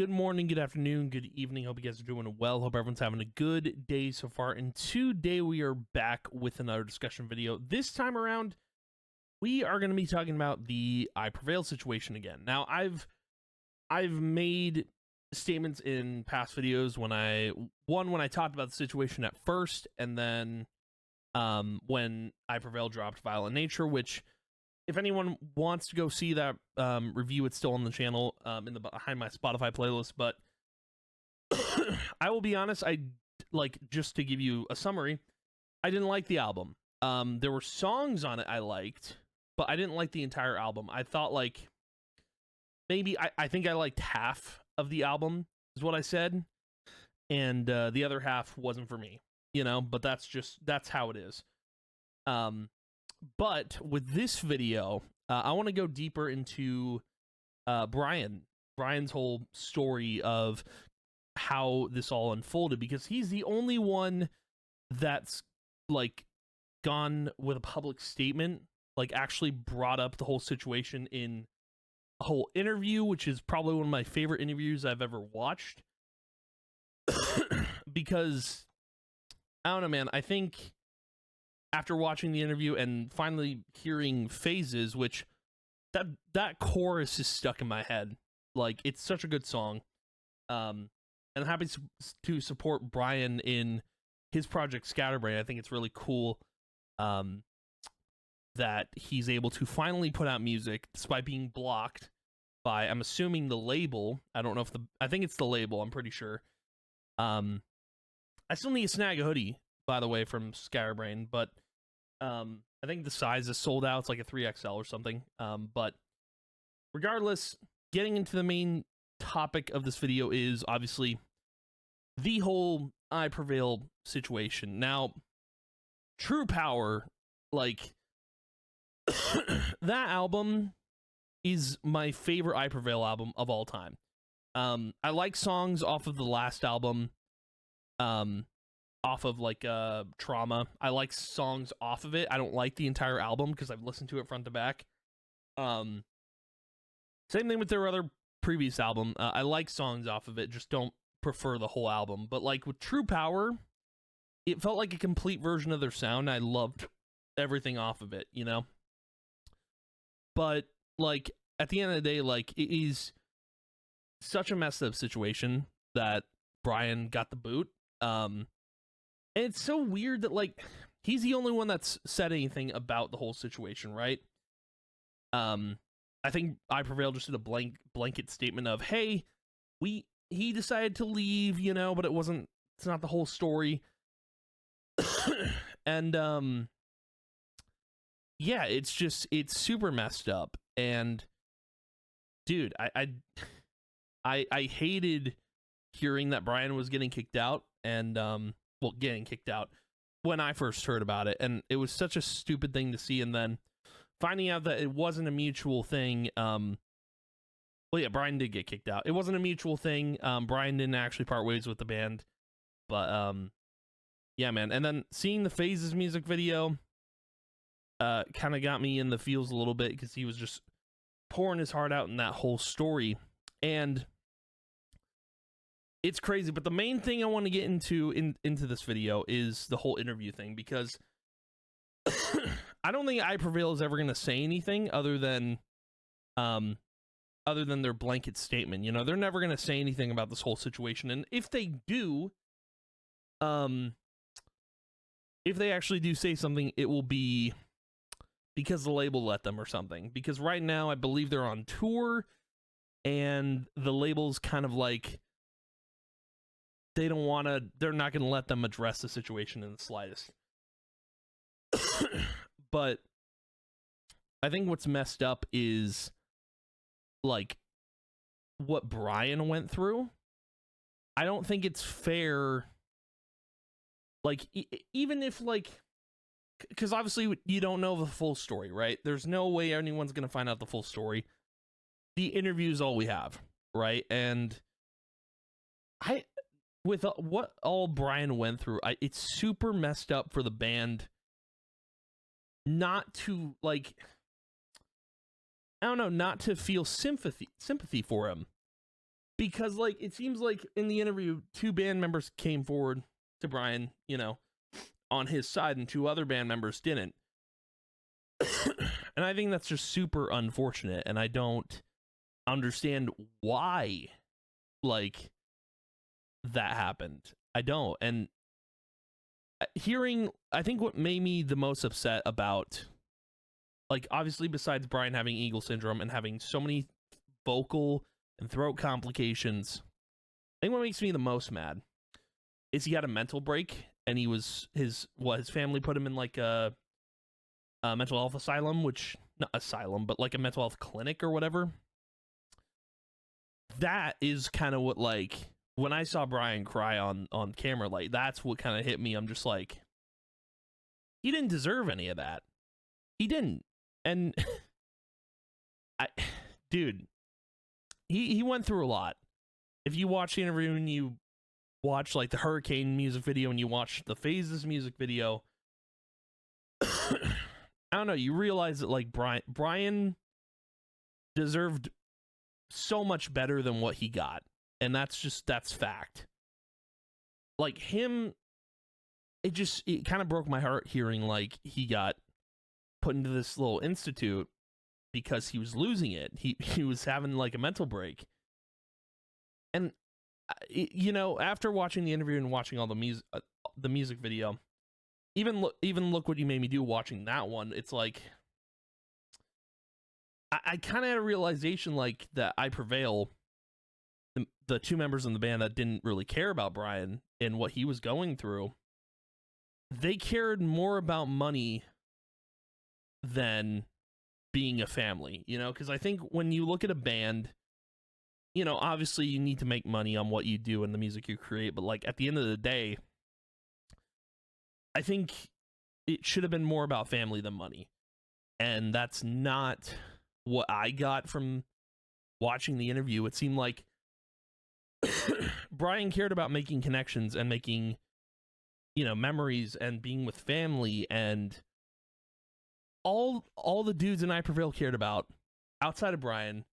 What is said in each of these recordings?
Good morning, good afternoon, good evening. Hope you guys are doing well. Hope everyone's having a good day so far. And today we are back with another discussion video. This time around, we are going to be talking about the I Prevail situation again. Now, I've made statements in past videos when I talked about the situation at first, and then when I Prevail dropped Violent Nature, which if anyone wants to go see that review, it's still on the channel in the behind my Spotify playlist. But I will be honest, just to give you a summary, I didn't like the album. There were songs on it I liked, but I didn't like the entire album. I thought maybe I think I liked half of the album is what I said, and the other half wasn't for me, but that's how it is. But with this video, I want to go deeper into Brian's whole story of how this all unfolded, because he's the only one that's gone with a public statement, actually brought up the whole situation in a whole interview, which is probably one of my favorite interviews I've ever watched. Because I don't know, man, I think after watching the interview and finally hearing Phases, which that chorus is stuck in my head. It's such a good song. And I'm happy to support Brian in his project Scatterbrain. I think it's really cool that he's able to finally put out music despite being blocked by, I'm assuming, the label. I don't know if I think it's the label, I'm pretty sure. I still need to snag a hoodie, by the way, from Scatterbrain, but I think the size is sold out. It's like a 3XL or something. But regardless, getting into the main topic of this video is obviously the whole I Prevail situation. Now, True Power, that album is my favorite I Prevail album of all time. I like songs off of the last album. Off of Trauma. I like songs off of it. I don't like the entire album because I've listened to it front to back. Same thing with their other previous album. I like songs off of it, just don't prefer the whole album. But with True Power, it felt like a complete version of their sound. I loved everything off of it, But at the end of the day, it is such a messed up situation that Brian got the boot. And it's so weird that he's the only one that's said anything about the whole situation, right? I think I Prevail just did a blanket statement of, hey, he decided to leave, but it's not the whole story. And yeah, it's super messed up. And dude, I hated hearing that Brian was getting kicked out, and getting kicked out when I first heard about it, and it was such a stupid thing to see. And then finding out that it wasn't a mutual thing. Brian did get kicked out. It wasn't a mutual thing. Brian didn't actually part ways with the band, but yeah, man. And then seeing the Phases music video kind of got me in the feels a little bit, because he was just pouring his heart out in that whole story. And it's crazy, but the main thing I want to get into this video is the whole interview thing, because I don't think I Prevail is ever going to say anything other than their blanket statement. They're never going to say anything about this whole situation. And if they do, if they actually do say something, it will be because the label let them or something. Because right now, I believe they're on tour, and the label's kind of they're not going to let them address the situation in the slightest. But I think what's messed up is what Brian went through. I don't think it's fair. Even if because obviously you don't know the full story, right? There's no way anyone's going to find out the full story. The interview is all we have, right? And with what all Brian went through, it's super messed up for the band not to I don't know, not to feel sympathy for him. because like it seems like in the interview, two band members came forward to Brian, you know, on his side, and two other band members didn't. And I think that's just super unfortunate, and I don't understand why like that happened. I don't. And hearing, I think what made me the most upset about, like, obviously besides Brian having Eagle syndrome and having so many vocal and throat complications, I think what makes me the most mad is he had a mental break, and he was his family put him in like a mental health asylum, which not asylum, but like a mental health clinic or whatever. That is kind of what, like, when I saw Brian cry on camera, like, that's what kind of hit me. I'm just like, he didn't deserve any of that. He didn't. And dude, he went through a lot. If you watch the interview and you watch like the Hurricane music video and you watch the Phases music video, I don't know, you realize that like Brian deserved so much better than what he got. And that's fact. Like him, it kind of broke my heart hearing like he got put into this little institute because he was losing it. He was having like a mental break. And you know, after watching the interview and watching all the music video, even look what you made me do watching that one, it's like I kind of had a realization like that I Prevail, the two members in the band that didn't really care about Brian and what he was going through, they cared more about money than being a family, you know? Because I think when you look at a band, you know, obviously you need to make money on what you do and the music you create, but like at the end of the day, I think it should have been more about family than money. And that's not what I got from watching the interview. It seemed like Brian cared about making connections and making, you know, memories and being with family, and all the dudes in I Prevail cared about outside of Brian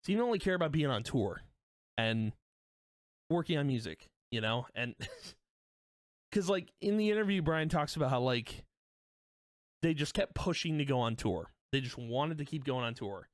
seemed to only care about being on tour and working on music, you know? And because like in the interview, Brian talks about how like they just kept pushing to go on tour. They just wanted to keep going on tour,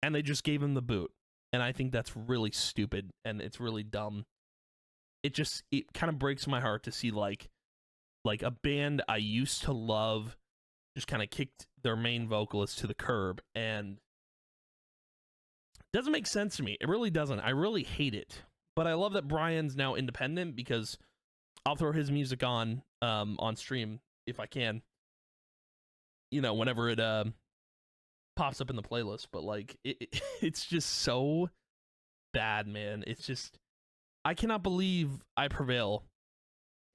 and they just gave him the boot. And I think that's really stupid, and it's really dumb. It kind of breaks my heart to see like a band I used to love just kind of kicked their main vocalist to the curb, and it doesn't make sense to me. It really doesn't. I really hate it. But I love that Brian's now independent, because I'll throw his music on stream if I can, you know, whenever it pops up in the playlist. But like it's just so bad, man. It's just, I cannot believe I Prevail.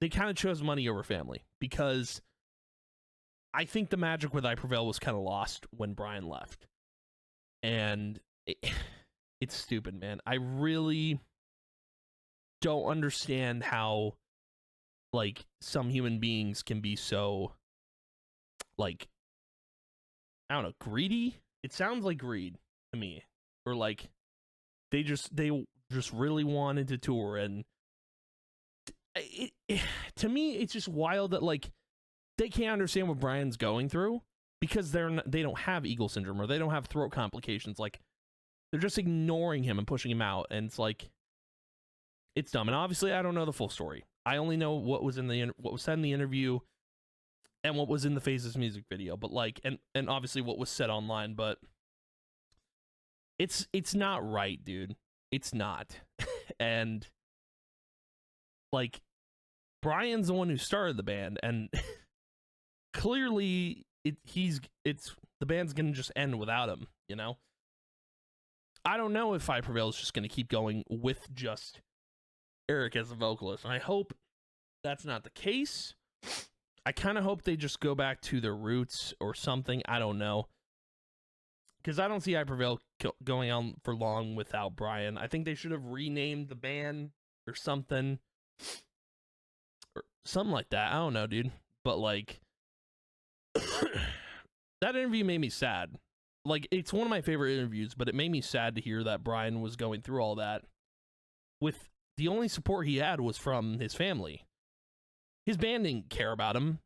They kind of chose money over family, because I think the magic with I Prevail was kind of lost when Brian left. And it's stupid, man. I really don't understand how like some human beings can be so like, I don't know, greedy. It sounds like greed to me, or like they just really wanted to tour. And to me, it's just wild that like they can't understand what Brian's going through, because they don't have Eagle syndrome, or they don't have throat complications. Like they're just ignoring him and pushing him out, and it's like, it's dumb. And obviously, I don't know the full story. I only know what was what was said in the interview and what was in the Phases music video. But like, and obviously what was said online. But it's not right, dude. It's not. And like, Brian's the one who started the band, and clearly the band's gonna just end without him, you know? I don't know if I Prevail is just gonna keep going with just Eric as a vocalist, and I hope that's not the case. I kind of hope they just go back to their roots or something. I don't know, because I don't see I Prevail going on for long without Brian. I think they should have renamed the band or something like that. I don't know, dude. But like, that interview made me sad. Like, it's one of my favorite interviews, but it made me sad to hear that Brian was going through all that. with the only support he had was from his family. His band didn't care about him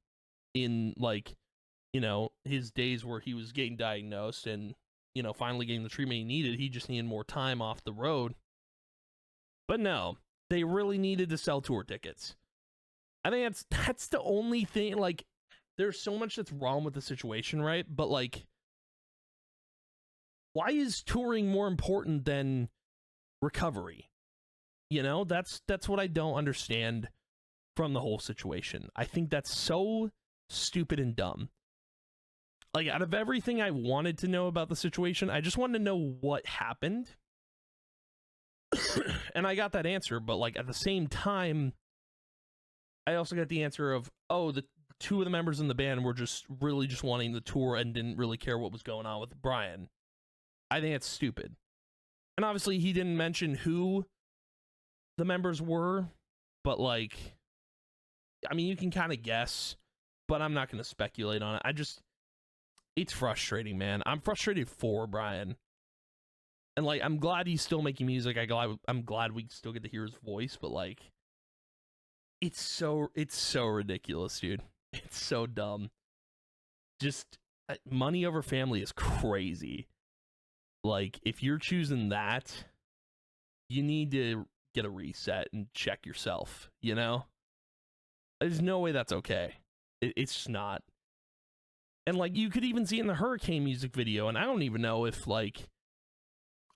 in, like, you know, his days where he was getting diagnosed and, you know, finally getting the treatment he needed. He just needed more time off the road. But no, they really needed to sell tour tickets. I think that's the only thing. Like, there's so much that's wrong with the situation, right? But, like, why is touring more important than recovery? You know, that's what I don't understand from the whole situation. I think that's so stupid and dumb. Like, out of everything I wanted to know about the situation, I just wanted to know what happened. And I got that answer, but, like, at the same time, I also got the answer of, oh, the two of the members in the band were just really just wanting the tour and didn't really care what was going on with Brian. I think it's stupid. And obviously he didn't mention who the members were, but, like, I mean, you can kind of guess, but I'm not going to speculate on it. It's frustrating, man. I'm frustrated for Brian. And, like, I'm glad he's still making music. I'm glad we still get to hear his voice, but, like, it's so ridiculous, dude. It's so dumb. Just, money over family is crazy. Like, if you're choosing that, you need to get a reset and check yourself, you know? There's no way that's okay. It's just not. And, like, you could even see in the Hurricane music video, and I don't even know if, like,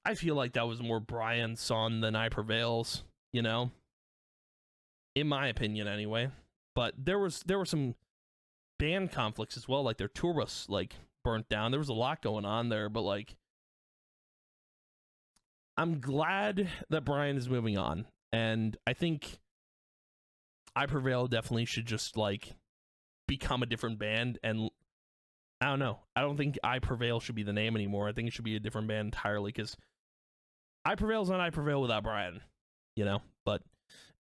I feel like that was more Brian's song than I Prevail's, you know? In my opinion, anyway. But there were some band conflicts as well, like their tour bus, like, burnt down. There was a lot going on there, but, like, I'm glad that Brian is moving on, and I think I Prevail definitely should just, like, become a different band, and I don't know. I don't think I Prevail should be the name anymore. I think it should be a different band entirely, because I Prevail's not I Prevail without Brian, you know? But,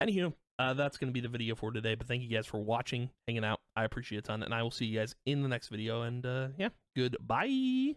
anywho, that's going to be the video for today, but thank you guys for watching, hanging out. I appreciate it a ton, and I will see you guys in the next video, and, yeah, goodbye!